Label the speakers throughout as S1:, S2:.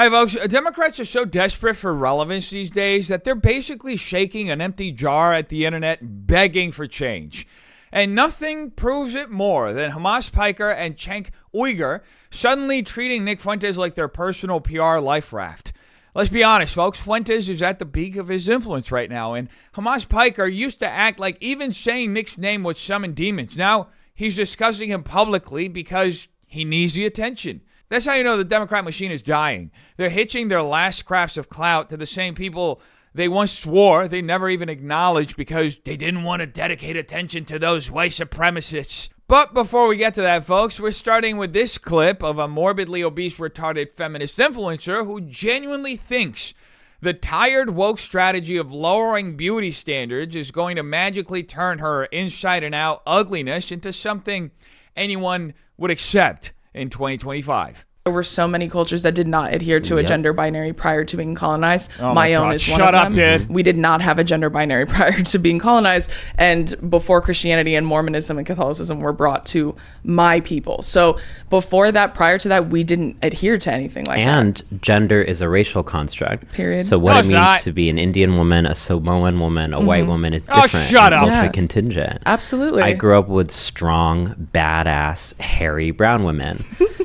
S1: Hi, folks. Democrats are so desperate for relevance these days that they're basically shaking an empty jar at the internet, begging for change. And nothing proves it more than Hasan Piker and Cenk Uygur suddenly treating Nick Fuentes like their personal PR life raft. Let's be honest, folks. Fuentes is at the peak of his influence right now, and Hasan Piker used to act like even saying Nick's name would summon demons. Now he's discussing him publicly because he needs the attention. That's how you know the Democrat machine is dying. They're hitching their last scraps of clout to the same people they once swore they never even acknowledged because they didn't want to dedicate attention to those white supremacists. But before we get to that, folks, we're starting with this clip of a morbidly obese, retarded feminist influencer who genuinely thinks the tired woke strategy of lowering beauty standards is going to magically turn her inside and out ugliness into something anyone would accept in 2025.
S2: There were so many cultures that did not adhere to a gender binary prior to being colonized.
S1: Oh
S2: my own
S1: God.
S2: is one
S1: Shut
S2: of
S1: up,
S2: them.
S1: dude.
S2: We did not have a gender binary prior to being colonized, and before Christianity and Mormonism and Catholicism were brought to my people. So before that, prior to that, we didn't adhere to anything like that.
S3: And gender is a racial construct.
S2: Period.
S3: So what
S1: No,
S3: it
S1: it's
S3: means
S1: not.
S3: to be an Indian woman, a Samoan woman, a white woman is
S1: Oh,
S3: different.
S1: shut up.
S3: Ultra
S2: Yeah.
S3: contingent.
S2: Absolutely.
S3: I grew up with strong, badass, hairy brown women.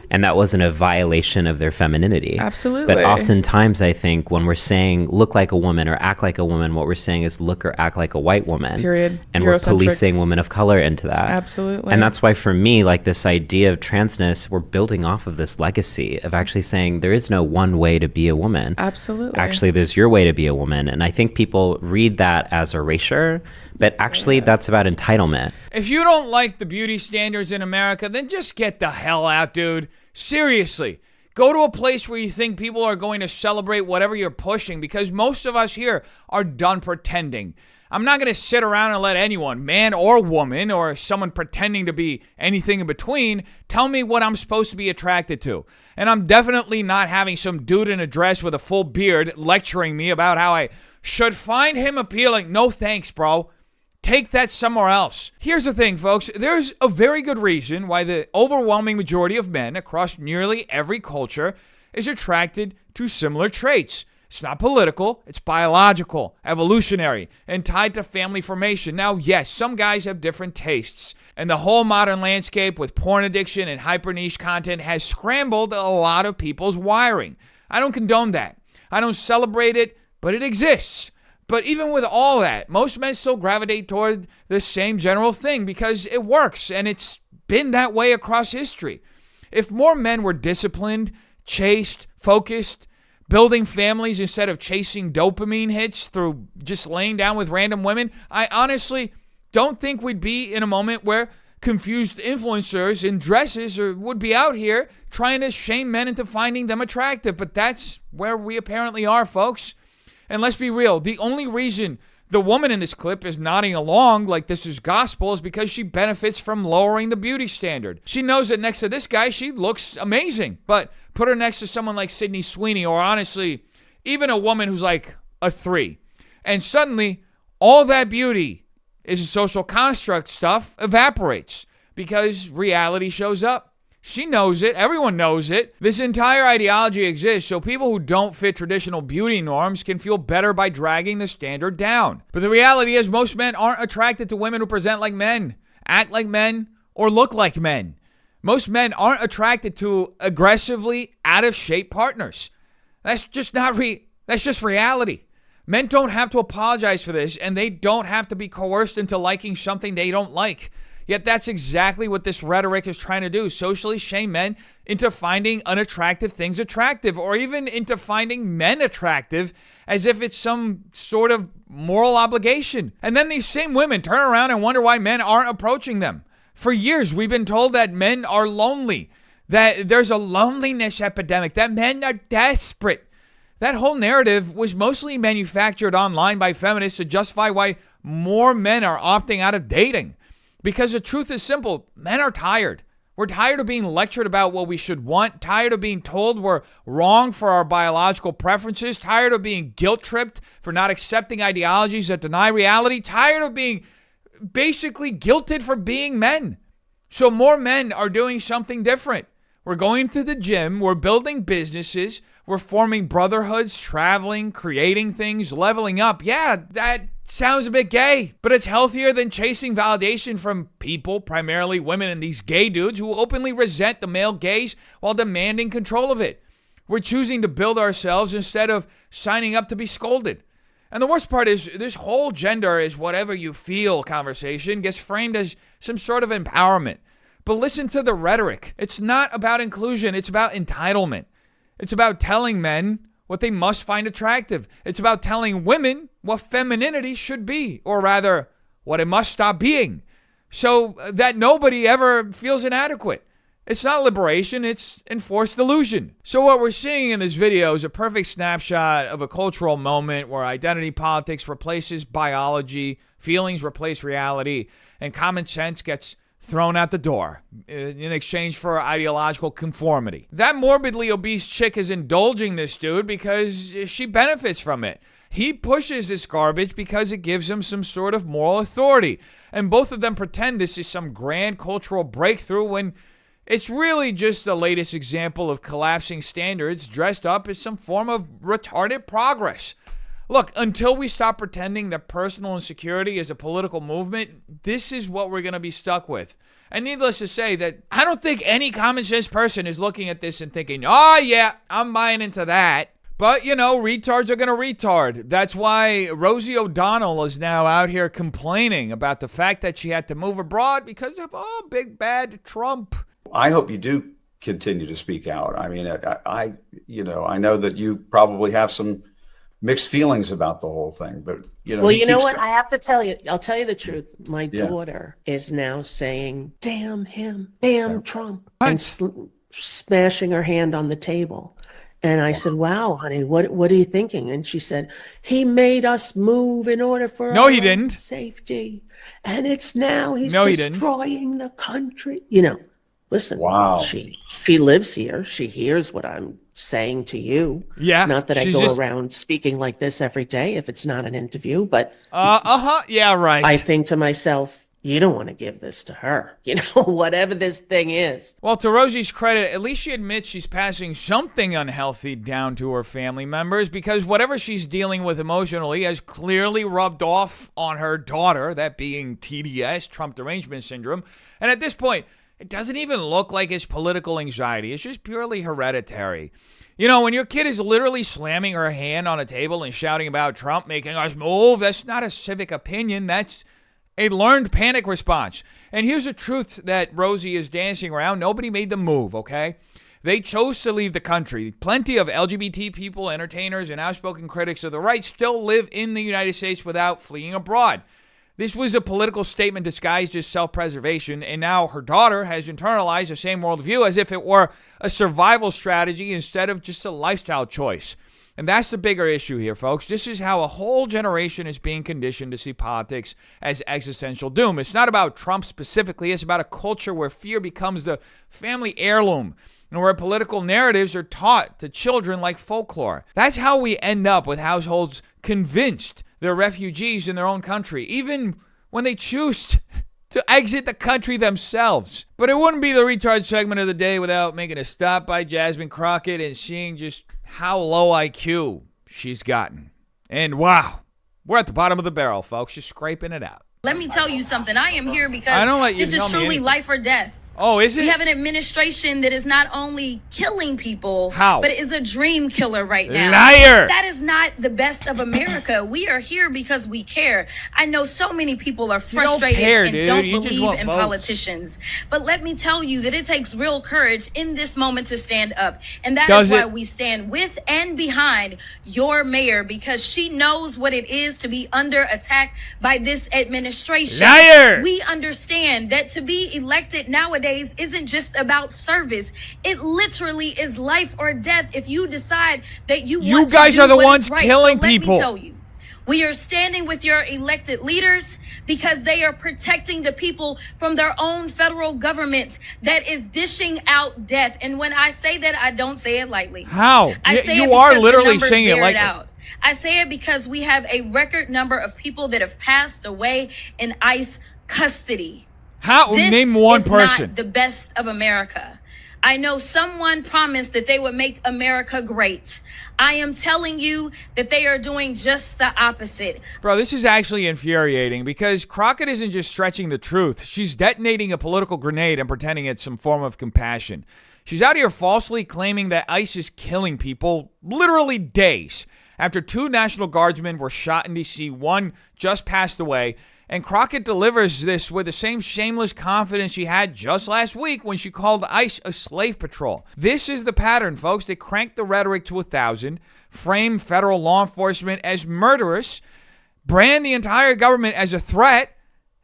S3: And that wasn't a violation of their femininity.
S2: Absolutely.
S3: But oftentimes I think when we're saying look like a woman or act like a woman, what we're saying is look or act like a white woman.
S2: Period.
S3: And we're
S2: Eurocentric.
S3: policing women of color into that.
S2: Absolutely.
S3: And that's why for me, like this idea of transness, we're building off of this legacy of actually saying there is no one way to be a woman.
S2: Absolutely.
S3: Actually, there's your way to be a woman. And I think people read that as erasure, but actually that's about entitlement.
S1: If you don't like the beauty standards in America, then just get the hell out, dude. Seriously. Go to a place where you think people are going to celebrate whatever you're pushing, because most of us here are done pretending. I'm not going to sit around and let anyone, man or woman, or someone pretending to be anything in between, tell me what I'm supposed to be attracted to. And I'm definitely not having some dude in a dress with a full beard lecturing me about how I should find him appealing. No thanks, bro. Take that somewhere else. Here's the thing, folks. There's a very good reason why the overwhelming majority of men across nearly every culture is attracted to similar traits. It's not political, it's biological, evolutionary, and tied to family formation. Now, yes, some guys have different tastes, and the whole modern landscape with porn addiction and hyper niche content has scrambled a lot of people's wiring. I don't condone that. I don't celebrate it, but it exists. But even with all that, most men still gravitate toward the same general thing because it works, and it's been that way across history. If more men were disciplined, chaste, focused, building families instead of chasing dopamine hits through just laying down with random women, I honestly don't think we'd be in a moment where confused influencers in dresses would be out here trying to shame men into finding them attractive. But that's where we apparently are, folks. And let's be real, the only reason the woman in this clip is nodding along like this is gospel is because she benefits from lowering the beauty standard. She knows that next to this guy, she looks amazing. But put her next to someone like Sydney Sweeney, or honestly, even a woman who's like a 3. And suddenly, all that beauty is social construct stuff evaporates because reality shows up. She knows it. Everyone knows it. This entire ideology exists so people who don't fit traditional beauty norms can feel better by dragging the standard down. But the reality is most men aren't attracted to women who present like men, act like men, or look like men. Most men aren't attracted to aggressively out-of-shape partners. That's just that's just reality. Men don't have to apologize for this, and they don't have to be coerced into liking something they don't like. Yet that's exactly what this rhetoric is trying to do, socially shame men into finding unattractive things attractive, or even into finding men attractive as if it's some sort of moral obligation. And then these same women turn around and wonder why men aren't approaching them. For years, we've been told that men are lonely, that there's a loneliness epidemic, that men are desperate. That whole narrative was mostly manufactured online by feminists to justify why more men are opting out of dating. Because the truth is simple, men are tired. We're tired of being lectured about what we should want, tired of being told we're wrong for our biological preferences, tired of being guilt-tripped for not accepting ideologies that deny reality, tired of being basically guilted for being men. So more men are doing something different. We're going to the gym, we're building businesses, We're forming brotherhoods, traveling, creating things, leveling up. Yeah, that sounds a bit gay, but it's healthier than chasing validation from people, primarily women and these gay dudes who openly resent the male gaze while demanding control of it. We're choosing to build ourselves instead of signing up to be scolded. And the worst part is this whole gender is whatever you feel conversation gets framed as some sort of empowerment. But listen to the rhetoric. It's not about inclusion. It's about entitlement. It's about telling men what they must find attractive. It's about telling women what femininity should be, or rather, what it must stop being, so that nobody ever feels inadequate. It's not liberation, it's enforced illusion. So what we're seeing in this video is a perfect snapshot of a cultural moment where identity politics replaces biology, feelings replace reality, and common sense gets thrown out the door in exchange for ideological conformity. That morbidly obese chick is indulging this dude because she benefits from it. He pushes this garbage because it gives him some sort of moral authority. And both of them pretend this is some grand cultural breakthrough when it's really just the latest example of collapsing standards dressed up as some form of retarded progress. Look, until we stop pretending that personal insecurity is a political movement, this is what we're going to be stuck with. And needless to say that I don't think any common sense person is looking at this and thinking, oh yeah, I'm buying into that. But, you know, retards are going to retard. That's why Rosie O'Donnell is now out here complaining about the fact that she had to move abroad because of, big bad Trump.
S4: I hope you do continue to speak out. I mean, I know that you probably have some mixed feelings about the whole thing, but
S5: well, you know what? I have to tell you, I'll tell you the truth. My daughter is now saying, damn him, damn Trump, and smashing her hand on the table. And I said, wow, honey, what are you thinking? And she said, he made us move in order for
S1: No, he didn't.
S5: Safety. And it's now he's destroying the country. Listen,
S4: wow.
S5: She lives here. She hears what I'm saying to you.
S1: Yeah.
S5: Not that I go around speaking like this every day if it's not an interview, but
S1: yeah, right.
S5: I think to myself, you don't want to give this to her, whatever this thing is.
S1: Well, to Rosie's credit, at least she admits she's passing something unhealthy down to her family members, because whatever she's dealing with emotionally has clearly rubbed off on her daughter, that being TDS, Trump Derangement Syndrome. And at this point, it doesn't even look like it's political anxiety. It's just purely hereditary. When your kid is literally slamming her hand on a table and shouting about Trump making us move, that's not a civic opinion. That's a learned panic response. And here's the truth that Rosie is dancing around. Nobody made them move, okay? They chose to leave the country. Plenty of LGBT people, entertainers, and outspoken critics of the right still live in the United States without fleeing abroad. This was a political statement disguised as self-preservation, and now her daughter has internalized the same worldview as if it were a survival strategy instead of just a lifestyle choice. And that's the bigger issue here, folks. This is how a whole generation is being conditioned to see politics as existential doom. It's not about Trump specifically. It's about a culture where fear becomes the family heirloom and where political narratives are taught to children like folklore. That's how we end up with households convinced they're refugees in their own country, even when they choose to exit the country themselves. But it wouldn't be the retard segment of the day without making a stop by Jasmine Crockett and seeing just how low IQ she's gotten. And wow, we're at the bottom of the barrel, folks, just scraping it out.
S6: Let me tell you something. I am here because this is truly life or death.
S1: Oh, is it?
S6: We have an administration that is not only killing people, but is a dream killer right now.
S1: Liar!
S6: That is not the best of America. We are here because we care. I know so many people are frustrated and don't believe in politicians. But let me tell you that it takes real courage in this moment to stand up. And that is why we stand with and behind your mayor, because she knows what it is to be under attack by this administration.
S1: Liar!
S6: We understand that to be elected nowadays isn't just about service. It literally is life or death if you decide that you want to do what is right.
S1: You guys are the ones killing people.
S6: Let me tell you, we are standing with your elected leaders because they are protecting the people from their own federal government that is dishing out death. And when I say that, I don't say it lightly.
S1: How? You are literally saying it like that.
S6: I say it because we have a record number of people that have passed away in ICE custody.
S1: How? Name one person.
S6: Not the best of America. I know someone promised that they would make America great. I am telling you that they are doing just the opposite.
S1: Bro, this is actually infuriating because Crockett isn't just stretching the truth. She's detonating a political grenade and pretending it's some form of compassion. She's out here falsely claiming that ICE is killing people literally days after 2 National Guardsmen were shot in D.C., one just passed away. And Crockett delivers this with the same shameless confidence she had just last week when she called ICE a slave patrol. This is the pattern, folks. They crank the rhetoric to 1,000, frame federal law enforcement as murderous, brand the entire government as a threat,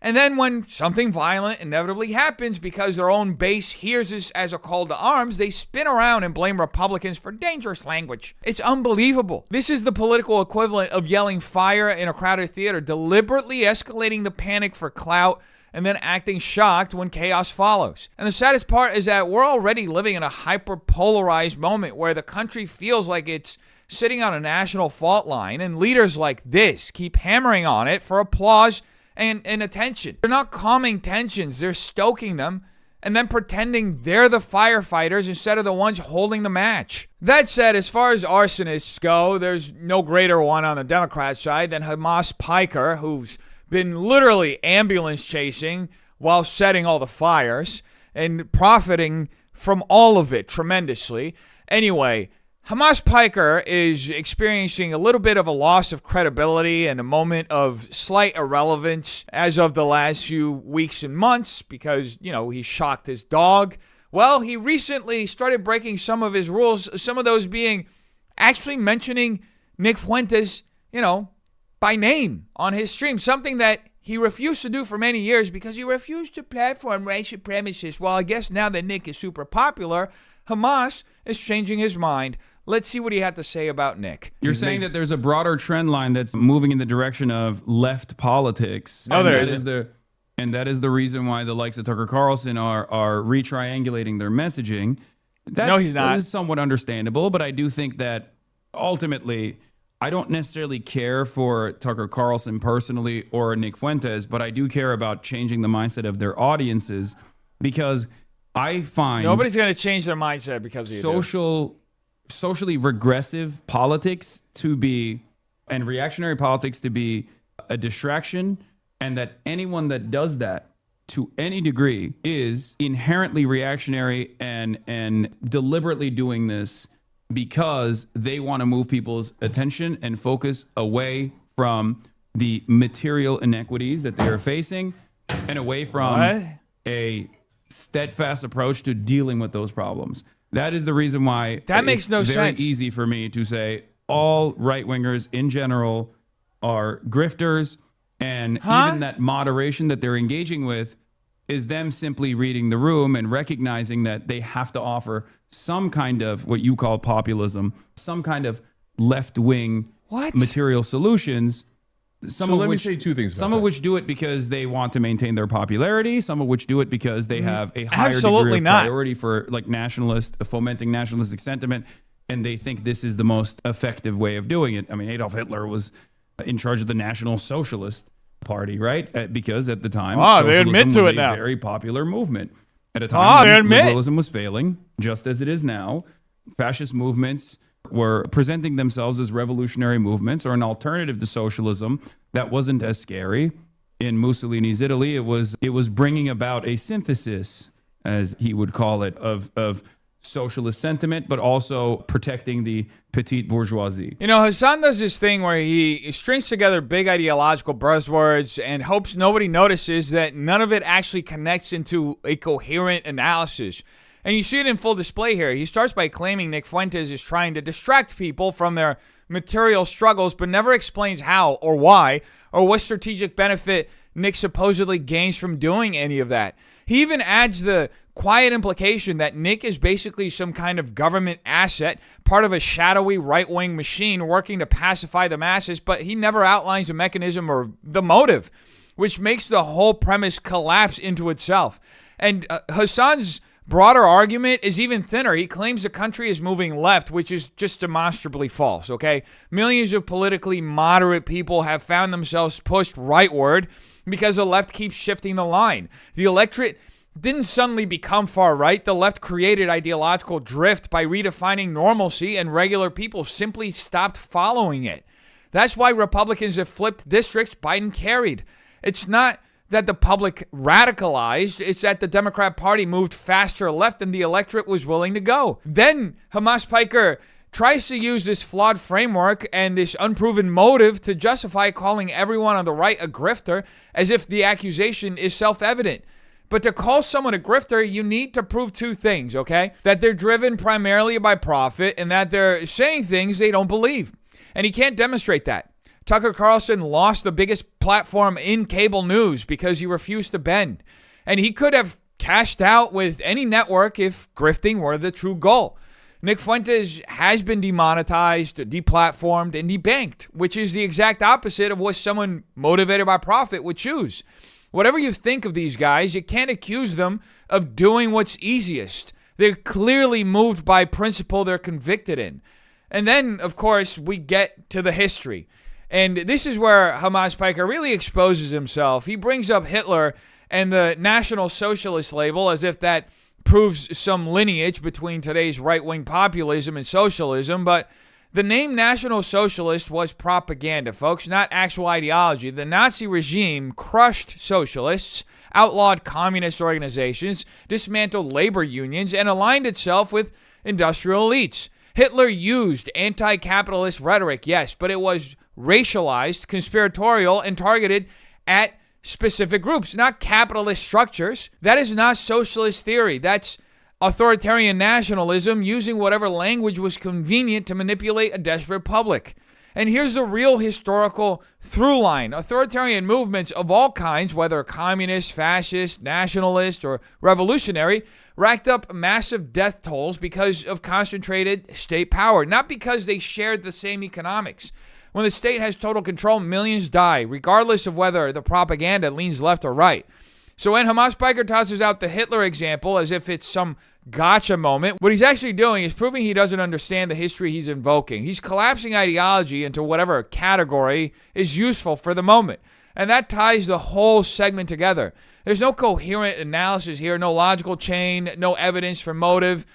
S1: and then when something violent inevitably happens because their own base hears this as a call to arms, they spin around and blame Republicans for dangerous language. It's unbelievable. This is the political equivalent of yelling fire in a crowded theater, deliberately escalating the panic for clout, and then acting shocked when chaos follows. And the saddest part is that we're already living in a hyper-polarized moment where the country feels like it's sitting on a national fault line, and leaders like this keep hammering on it for applause and attention. They're not calming tensions, they're stoking them and then pretending they're the firefighters instead of the ones holding the match. That said, as far as arsonists go, there's no greater one on the Democrat side than Hasan Piker, who's been literally ambulance chasing while setting all the fires and profiting from all of it tremendously. Anyway, Hasan Piker is experiencing a little bit of a loss of credibility and a moment of slight irrelevance as of the last few weeks and months because, he shocked his dog. Well, he recently started breaking some of his rules, some of those being actually mentioning Nick Fuentes, by name on his stream, something that he refused to do for many years because he refused to platform white supremacists. Well, I guess now that Nick is super popular, Hamas is changing his mind. Let's see what he had to say about Nick.
S7: You're saying that there's a broader trend line that's moving in the direction of left politics.
S1: No, there is.
S7: And that is the reason why the likes of Tucker Carlson are retriangulating their messaging.
S1: No, he's not.
S7: That is somewhat understandable, but I do think that ultimately, I don't necessarily care for Tucker Carlson personally or Nick Fuentes, but I do care about changing the mindset of their audiences because I find
S1: nobody's going to change their mindset because of you.
S7: Socially regressive politics to be and reactionary politics to be a distraction, and that anyone that does that to any degree is inherently reactionary and deliberately doing this because they want to move people's attention and focus away from the material inequities that they are facing and away from a steadfast approach to dealing with those problems. That is the reason why
S1: that makes no sense.
S7: It's very easy for me to say all right-wingers in general are grifters, and even that moderation that they're engaging with is them simply reading the room and recognizing that they have to offer some kind of what you call populism, some kind of left-wing material solutions.
S8: Let me say two things about
S7: Some of which do it because they want to maintain their popularity. Some of which do it because they have a higher
S1: Absolutely
S7: degree of priority for fomenting nationalistic sentiment, and they think this is the most effective way of doing it. I mean, Adolf Hitler was in charge of the National Socialist Party, right? Because at the time,
S1: they admit to it now.
S7: A very popular movement. At a time when liberalism was failing, just as it is now, fascist movements were presenting themselves as revolutionary movements or an alternative to socialism that wasn't as scary. In Mussolini's Italy, it was bringing about a synthesis, as he would call it, of socialist sentiment, but also protecting the petite bourgeoisie.
S1: Hasan does this thing where he strings together big ideological buzzwords and hopes nobody notices that none of it actually connects into a coherent analysis. And you see it in full display here. He starts by claiming Nick Fuentes is trying to distract people from their material struggles, but never explains how or why or what strategic benefit Nick supposedly gains from doing any of that. He even adds the quiet implication that Nick is basically some kind of government asset, part of a shadowy right-wing machine working to pacify the masses, but he never outlines the mechanism or the motive, which makes the whole premise collapse into itself. And Hasan's broader argument is even thinner. He claims the country is moving left, which is just demonstrably false, okay? Millions of politically moderate people have found themselves pushed rightward because the left keeps shifting the line. The electorate didn't suddenly become far right. The left created ideological drift by redefining normalcy, and regular people simply stopped following it. That's why Republicans have flipped districts Biden carried. It's not that the public radicalized, it's that the Democrat Party moved faster left than the electorate was willing to go. Then Hasan Piker tries to use this flawed framework and this unproven motive to justify calling everyone on the right a grifter, as if the accusation is self-evident. But to call someone a grifter, you need to prove two things, okay? That they're driven primarily by profit and that they're saying things they don't believe. And he can't demonstrate that. Tucker Carlson lost the biggest platform in cable news because he refused to bend. And he could have cashed out with any network if grifting were the true goal. Nick Fuentes has been demonetized, deplatformed, and debanked, which is the exact opposite of what someone motivated by profit would choose. Whatever you think of these guys, you can't accuse them of doing what's easiest. They're clearly moved by principle they're convicted in. And then, of course, we get to the history. And this is where Hasan Piker really exposes himself. He brings up Hitler and the National Socialist label as if that proves some lineage between today's right-wing populism and socialism, but the name National Socialist was propaganda, folks, not actual ideology. The Nazi regime crushed socialists, outlawed communist organizations, dismantled labor unions, and aligned itself with industrial elites. Hitler used anti-capitalist rhetoric, yes, but it was racialized, conspiratorial, and targeted at specific groups, not capitalist structures. That is not socialist theory. That's authoritarian nationalism using whatever language was convenient to manipulate a desperate public. And here's the real historical through line. Authoritarian movements of all kinds, whether communist, fascist, nationalist, or revolutionary, racked up massive death tolls because of concentrated state power, not because they shared the same economics. When the state has total control, millions die, regardless of whether the propaganda leans left or right. So when Hasan Piker tosses out the Hitler example as if it's some gotcha moment, what he's actually doing is proving he doesn't understand the history he's invoking. He's collapsing ideology into whatever category is useful for the moment. And that ties the whole segment together. There's no coherent analysis here, no logical chain, no evidence for motive,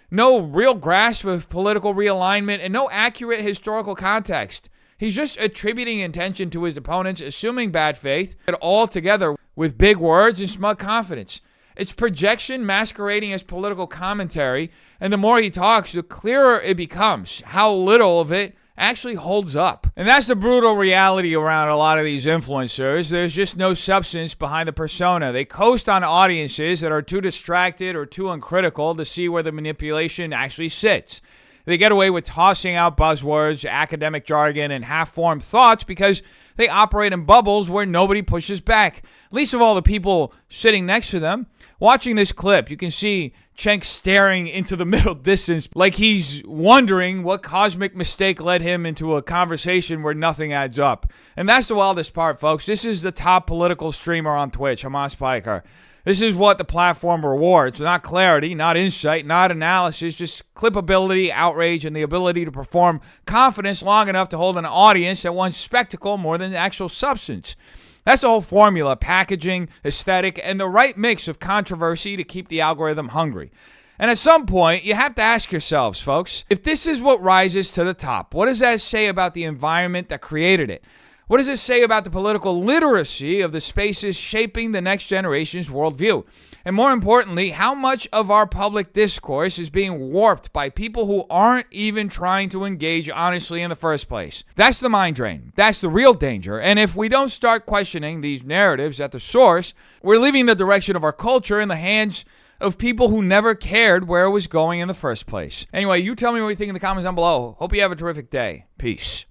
S1: no real grasp of political realignment, and no accurate historical context. He's just attributing intention to his opponents, assuming bad faith, and all together with big words and smug confidence. It's projection masquerading as political commentary, and the more he talks, the clearer it becomes how little of it actually holds up. And that's the brutal reality around a lot of these influencers. There's just no substance behind the persona. They coast on audiences that are too distracted or too uncritical to see where the manipulation actually sits. They get away with tossing out buzzwords, academic jargon, and half-formed thoughts because they operate in bubbles where nobody pushes back, least of all the people sitting next to them. Watching this clip, you can see Cenk staring into the middle distance like he's wondering what cosmic mistake led him into a conversation where nothing adds up. And that's the wildest part, folks. This is the top political streamer on Twitch, Hasan Piker. This is what the platform rewards, not clarity, not insight, not analysis, just clippability, outrage, and the ability to perform confidence long enough to hold an audience that wants spectacle more than actual substance. That's the whole formula: packaging, aesthetic, and the right mix of controversy to keep the algorithm hungry. And at some point, you have to ask yourselves, folks, if this is what rises to the top, what does that say about the environment that created it? What does it say about the political literacy of the spaces shaping the next generation's worldview? And more importantly, how much of our public discourse is being warped by people who aren't even trying to engage honestly in the first place? That's the mind drain. That's the real danger. And if we don't start questioning these narratives at the source, we're leaving the direction of our culture in the hands of people who never cared where it was going in the first place. Anyway, you tell me what you think in the comments down below. Hope you have a terrific day. Peace.